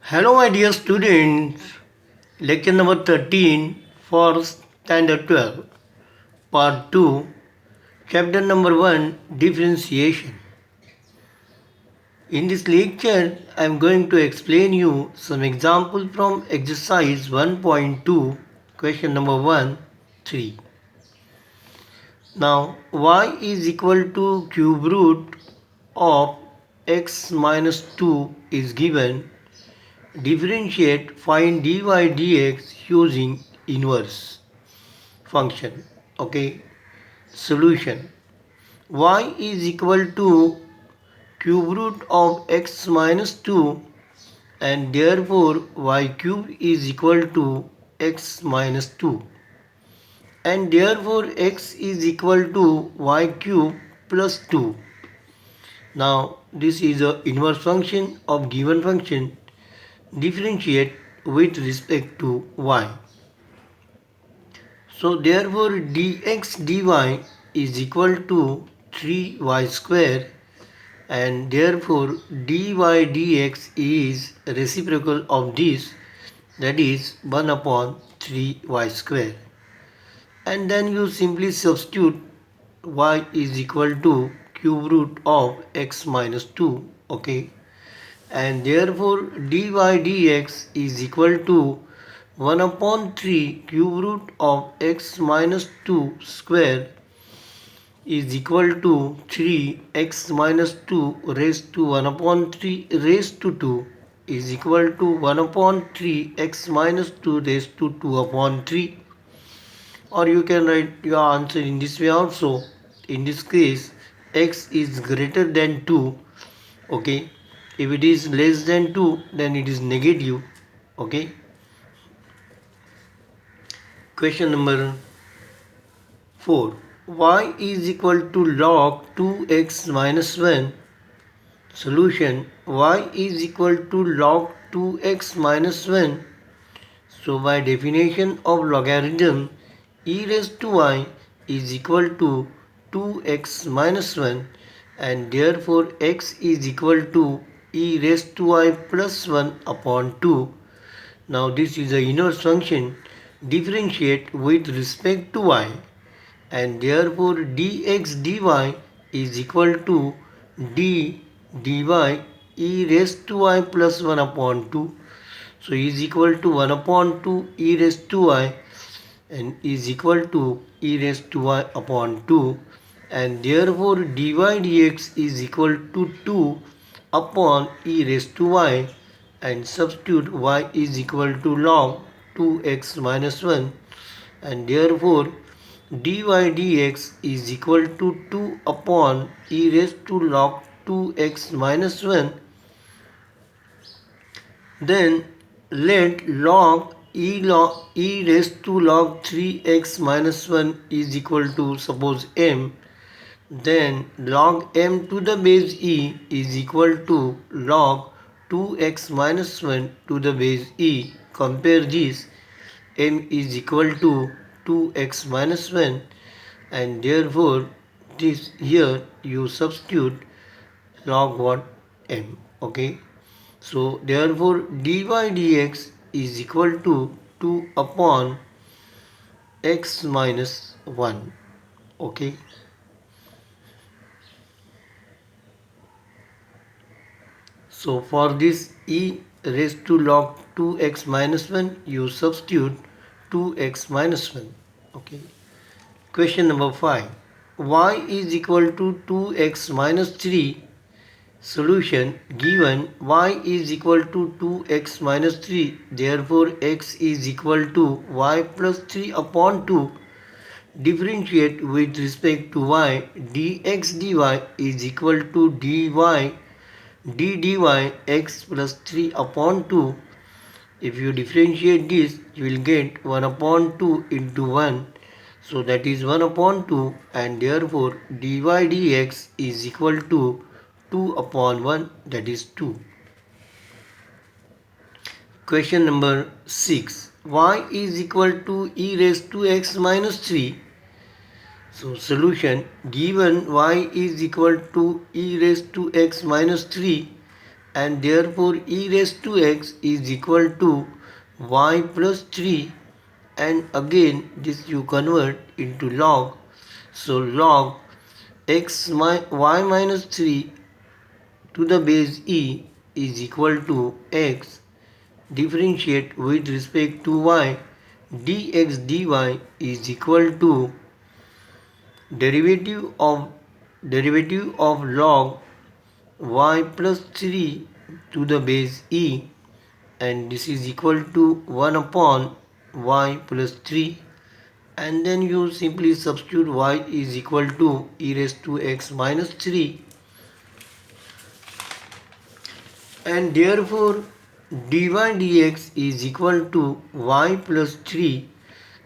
Hello, my dear students. Lecture number 13 for Standard 12, Part 2, Chapter number 1, Differentiation. In this lecture, I am going to explain you some examples from exercise 1.2, question number 1, 3. Now, y is equal to cube root of x minus 2 is given. Differentiate, find dy dx using inverse function. Okay, solution. Y is equal to cube root of x minus 2 and therefore y cube is equal to x minus 2 and therefore x is equal to y cube plus 2. Now this is a inverse function of given function. Differentiate with respect to y. So therefore dx dy is equal to 3y square and therefore dy dx is reciprocal of this, that is 1 upon 3y square, and then you simply substitute y is equal to cube root of x minus 2. Okay, and therefore dy dx is equal to 1 upon 3 cube root of x minus 2 square is equal to 3x minus 2 raised to 1 upon 3 raised to 2 is equal to 1 upon 3x minus 2 raised to 2 upon 3. Or you can write your answer in this way also. In this case, x is greater than 2. Okay, if it is less than 2, then it is negative. Okay. Question number 4. Y is equal to log 2x minus 1. Solution. Y is equal to log 2x minus 1. So by definition of logarithm, e raised to y is equal to 2x minus 1 and therefore x is equal to e raised to y plus 1 upon 2. Now this is a inverse function. Differentiate with respect to y and therefore dx dy is equal to d dy e raised to y plus 1 upon 2. So is equal to 1 upon 2 e raised to y and is equal to e raised to y upon 2, and therefore dy dx is equal to 2 upon e raised to y, and substitute y is equal to log 2x minus 1 and therefore dy dx is equal to 2 upon e raised to log 2x minus 1. Then let log e raised to log 3x minus 1 is equal to suppose m. Then log m to the base e is equal to log 2x minus 1 to the base e. Compare this. M is equal to 2x minus 1 and therefore this here you substitute log what? M. Okay. So therefore dy dx is equal to 2 upon x minus 1. Okay. So for this e raised to log 2x minus 1 you substitute 2x minus 1. Okay. Question number 5. Y is equal to 2x minus 3. Solution. Given y is equal to 2x minus 3, therefore x is equal to y plus 3 upon 2. Differentiate with respect to y. Dx dy is equal to dy d dy x plus 3 upon 2. If you differentiate this, you will get 1 upon 2 into 1. So that is 1 upon 2 and therefore dy dx is equal to 2 upon 1, that is 2. Question number 6. Y is equal to e raised to x minus 3. So solution. Given y is equal to e raised to x minus 3 and therefore e raised to x is equal to y plus 3, and again this you convert into log. So log y minus 3 to the base e is equal to x. Differentiate with respect to y, dx dy is equal to derivative of log y plus 3 to the base e, and this is equal to 1 upon y plus 3, and then you simply substitute y is equal to e raised to x minus 3, and therefore dy dx is equal to y plus 3.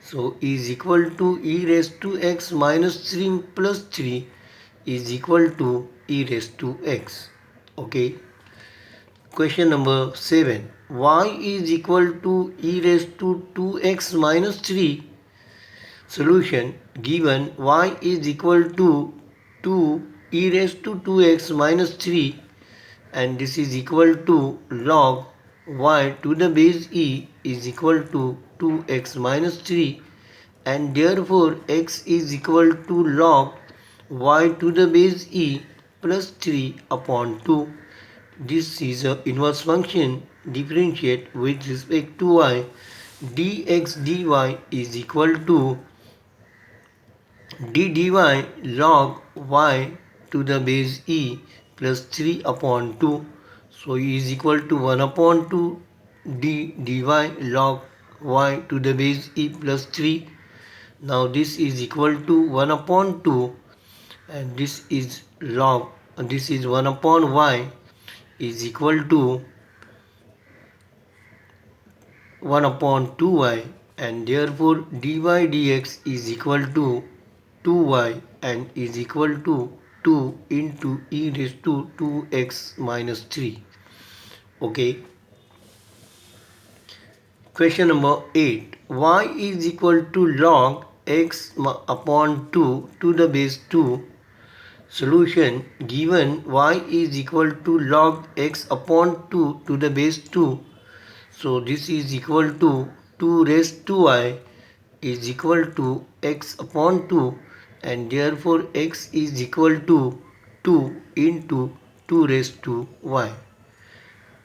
So is equal to e raised to x minus 3 plus 3 is equal to e raised to x. Okay. Question number 7. Y is equal to e raised to 2x minus 3. Solution. Given y is equal to 2 e raised to 2x minus 3, and this is equal to log y to the base e is equal to 2x minus 3, and therefore x is equal to log y to the base e plus 3 upon 2. This is an inverse function. Differentiate with respect to y, dx dy is equal to d dy log y to the base e plus 3 upon 2. So e is equal to 1 upon 2 d dy log y to the base e plus 3. Now this is equal to 1 upon 2, and this is 1 upon y is equal to 1 upon 2y, and therefore dy dx is equal to 2y and is equal to 2 into e raised to 2x minus 3. Okay. Question number 8. Y is equal to log x upon 2 to the base 2. Solution. Given y is equal to log x upon 2 to the base 2. So this is equal to 2 raised to y is equal to x upon 2, and therefore x is equal to 2 into 2 raised to y.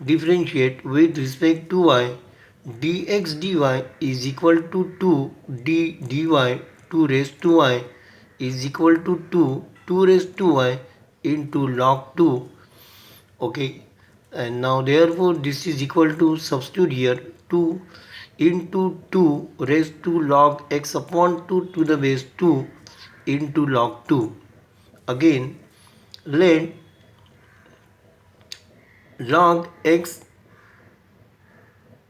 Differentiate with respect to y, dx dy is equal to 2 d dy 2 raised to y is equal to 2 raised to y into log 2. Okay, and now therefore this is equal to, substitute here, 2 into 2 raised to log x upon 2 to the base 2 into log 2. Again, let log x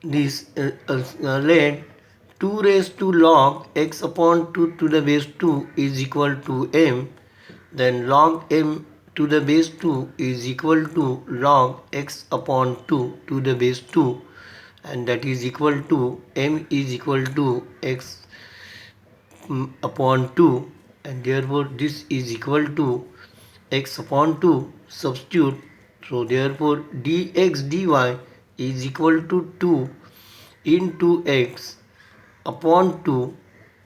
let 2 raised to log x upon 2 to the base 2 is equal to m, then log m to the base 2 is equal to log x upon 2 to the base 2, and that is equal to m is equal to x upon 2, and therefore this is equal to x upon 2. Substitute. So therefore dx dy is equal to 2 into x upon 2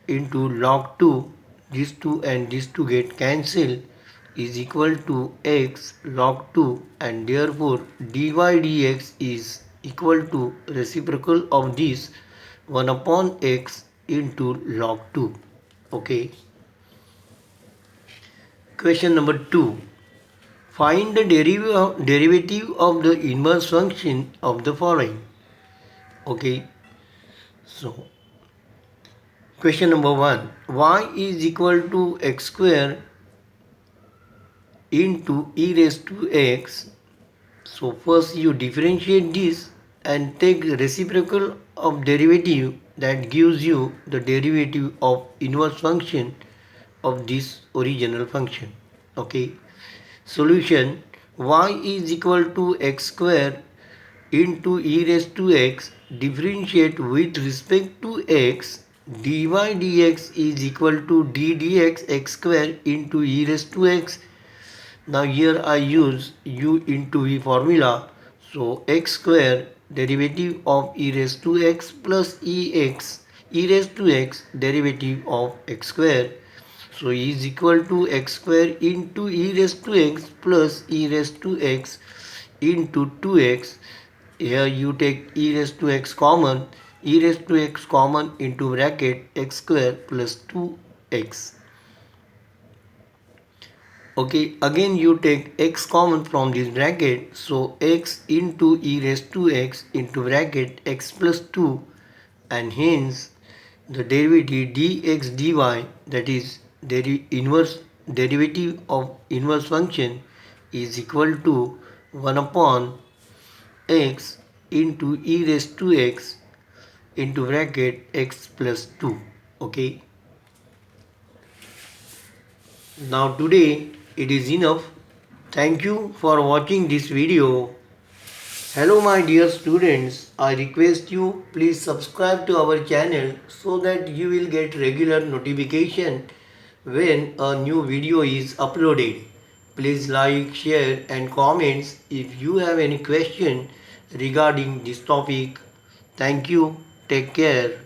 into log 2. These 2 and these 2 get cancelled, is equal to x log 2, and therefore dy dx is equal to reciprocal of this 1 upon x into log 2. Okay. Question number 2. Find the derivative of the inverse function of the following. Okay. So, question number 1. Y is equal to x square into e raised to x. So, first you differentiate this and take reciprocal of derivative, that gives you the derivative of inverse function of this original function. Okay. Solution. Y is equal to x square into e raised to x. Differentiate with respect to x. Dy dx is equal to d dx x square into e raised to x. Now here I use u into v formula. So x square derivative of e raised to x plus e raised to x derivative of x square. So e is equal to x square into e raised to x plus e raised to x into 2x. Here you take e raised to x common, e raised to x common into bracket x square plus 2x. Okay, again you take x common from this bracket, so x into e raised to x into bracket x plus 2, and hence the derivative dx dy, that is inverse derivative of inverse function, is equal to 1 upon x into e raised to x into bracket x plus 2. Okay, now today it is enough. Thank you for watching this video. Hello my dear students, I request you please subscribe to our channel so that you will get regular notification when a new video is uploaded. Please like, share and comments if you have any question regarding this topic. Thank you. Take care.